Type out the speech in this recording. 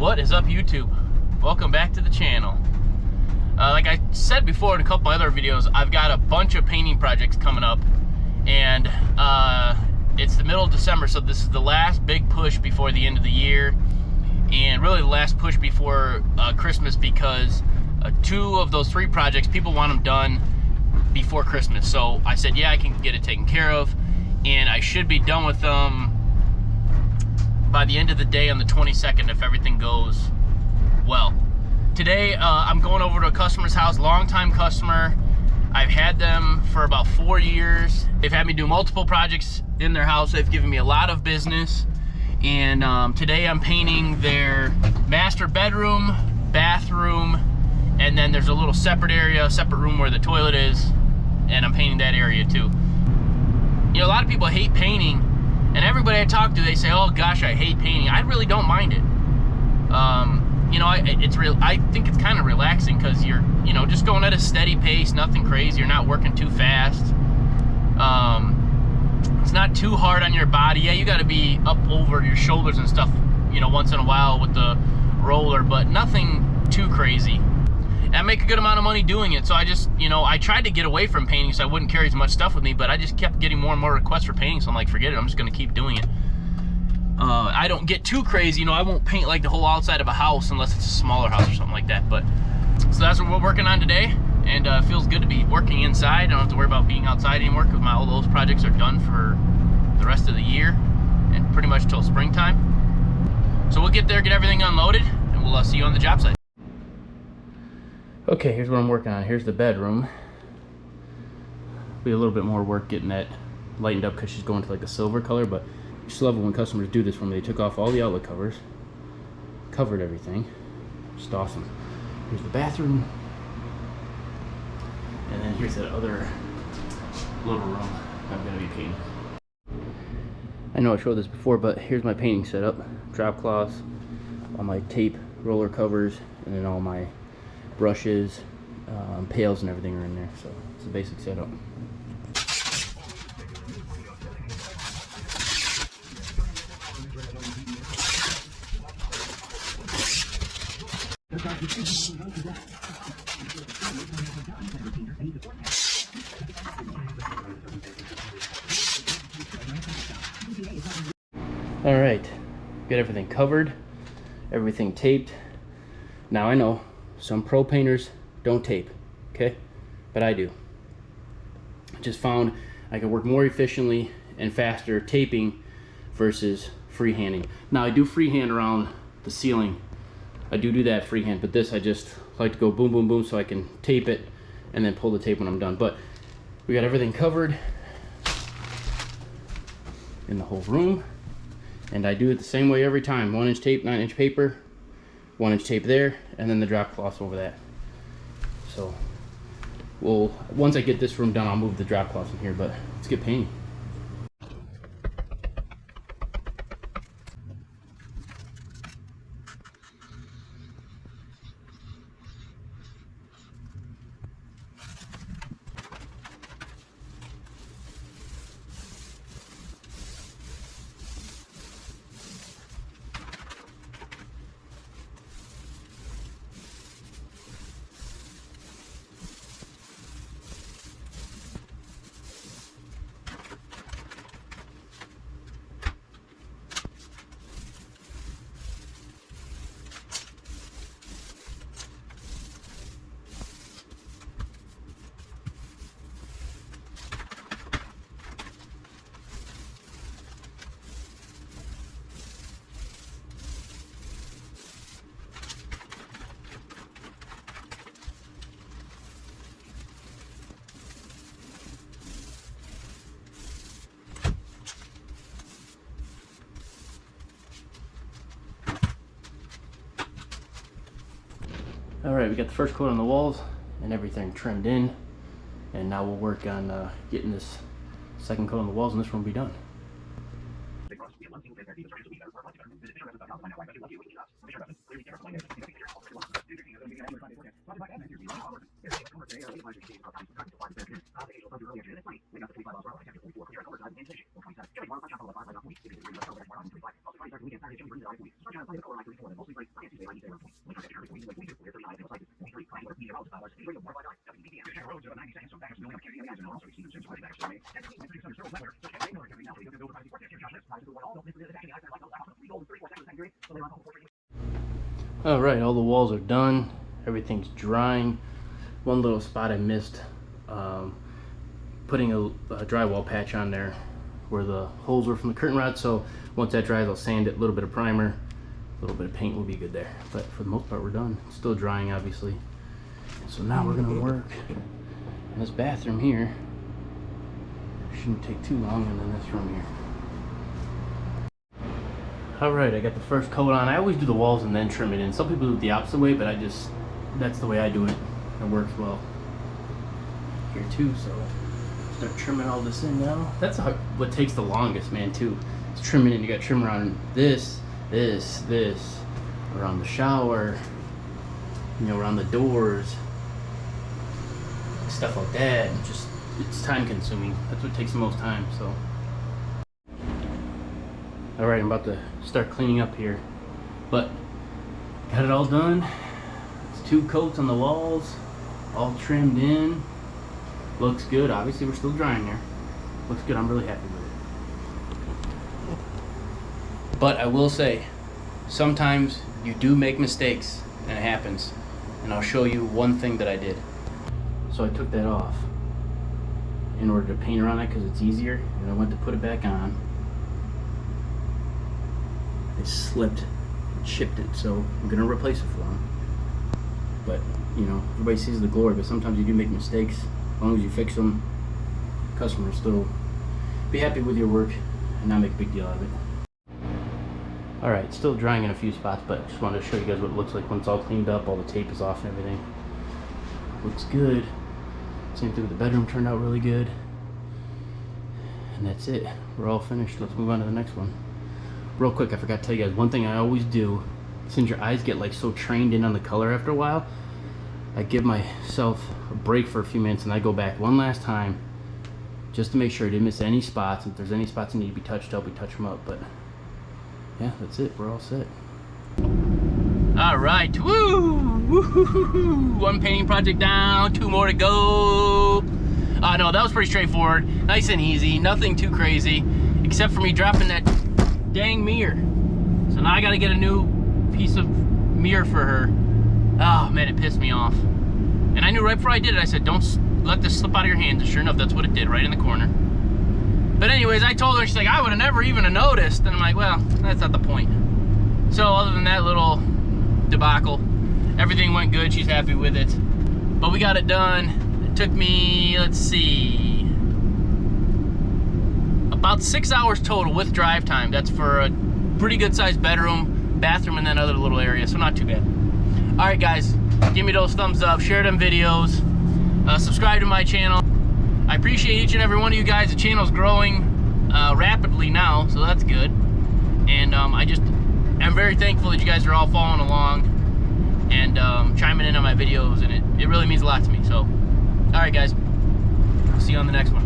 What is up, YouTube? Welcome back to the channel. Like I said before in a couple other videos, I've got a bunch of painting projects coming up, and it's the middle of December, so this is the last big push before the end of the year, and really the last push before Christmas, because two of those three projects, people want them done before Christmas. So I said, yeah, I can get it taken care of, and I should be done with them by the end of the day on the 22nd if everything goes well. Today I'm going over to a customer's house, longtime customer. I've had them for about 4 years. They've had me do multiple projects in their house. They've given me a lot of business, and today I'm painting their master bedroom, bathroom, and then there's a little separate area, separate room where the toilet is, and I'm painting that area too. You know, a lot of people hate painting, and everybody I talk to, they say, oh gosh, I hate painting. I really don't mind it. You know, I think it's kind of relaxing, because you're, you know, just going at a steady pace, nothing crazy. You're not working too fast. It's not too hard on your body. Yeah, you got to be up over your shoulders and stuff, you know, once in a while with the roller, but nothing too crazy. And I make a good amount of money doing it, so I just, you know, I tried to get away from painting so I wouldn't carry as much stuff with me, but I just kept getting more and more requests for painting, so I'm like, forget it, I'm just going to keep doing it. I don't get too crazy, you know, I won't paint like the whole outside of a house unless it's a smaller house or something like that, but, so that's what we're working on today, and it feels good to be working inside. I don't have to worry about being outside anymore, because all those projects are done for the rest of the year, and pretty much till springtime. So we'll get there, get everything unloaded, and we'll see you on the job site. Okay, here's what I'm working on. Here's the bedroom. Be a little bit more work getting that lightened up, because she's going to like a silver color, but I just love it when customers do this for me. They took off all the outlet covers, covered everything. Just awesome. Here's the bathroom, and then here's that other little room I'm going to be painting. I know I showed this before, but here's my painting setup. Drop cloths, all my tape, roller covers, and then all my brushes, pails and everything are in there, so it's a basic setup. All right, got everything covered, everything taped. Now I know some pro painters don't tape, okay? But I do. I just found I can work more efficiently and faster taping versus freehanding. Now I do freehand around the ceiling. I do that freehand, but this I just like to go boom, boom, boom, so I can tape it and then pull the tape when I'm done. But we got everything covered in the whole room, and I do it the same way every time. 1 inch tape, 9 inch paper, 1 inch tape there, and then the drop cloths over that. So once I get this room done, I'll move the drop cloths in here, but let's get painting. All right, we got the first coat on the walls and everything trimmed in, and now we'll work on getting this second coat on the walls, and this one will be done. All right, all the walls are done. Everything's drying. One little spot I missed, putting a drywall patch on there where the holes were from the curtain rod. So once that dries, I'll sand it, a little bit of primer, a little bit of paint will be good there. But for the most part, we're done. It's still drying, obviously. So now we're gonna work in this bathroom here. Shouldn't take too long, and then this room here. All right, I got the first coat on. I always do the walls and then trim it in. Some people do it the opposite way, but that's the way I do it. It works well here too. So start trimming all this in now. That's what takes the longest, man, too. It's trimming in. You got to trim around this, around the shower, you know, around the doors, stuff like that. And just, it's time consuming. That's what takes the most time. So all right, I'm about to start cleaning up here, but got it all done. It's 2 coats on the walls, all trimmed in. Looks good. Obviously, we're still drying there. Looks good. I'm really happy with it. But I will say, sometimes you do make mistakes, and it happens. And I'll show you one thing that I did. So I took that off in order to paint around it because it's easier, and I went to put it back on. It slipped and chipped it, so I'm gonna replace it for him. But you know, everybody sees the glory, but sometimes you do make mistakes. As long as you fix them, customers still be happy with your work and not make a big deal out of it. All right, still drying in a few spots, but I just wanted to show you guys what it looks like when it's all cleaned up, all the tape is off and everything. Looks good. Same thing with the bedroom, turned out really good. And that's it. We're all finished. Let's move on to the next one. Real quick, I forgot to tell you guys, one thing I always do, since your eyes get like so trained in on the color after a while, I give myself a break for a few minutes and I go back one last time just to make sure I didn't miss any spots. If there's any spots that need to be touched up, we touch them up. But yeah, that's it. We're all set. All right, woo! Woo-hoo-hoo-hoo. 1 painting project down, 2 more to go. No, that was pretty straightforward, nice and easy, nothing too crazy, except for me dropping that dang mirror. So now I gotta get a new piece of mirror for her. Oh man, it pissed me off. And I knew right before I did it, I said, don't let this slip out of your hands. And sure enough, that's what it did, right in the corner. But anyways, I told her, she's like, I would have never even noticed. And I'm like, well, that's not the point. So other than that little debacle, everything went good. She's happy with it. But we got it done. It took me, let's see, about 6 hours total with drive time. That's for a pretty good sized bedroom, bathroom, and then other little areas, so not too bad. All right, guys, give me those thumbs up, share them videos, subscribe to my channel. I appreciate each and every one of you guys. The channel's growing rapidly now, so that's good. And I'm very thankful that you guys are all following along and chiming in on my videos, and it really means a lot to me. So, all right, guys, see you on the next one.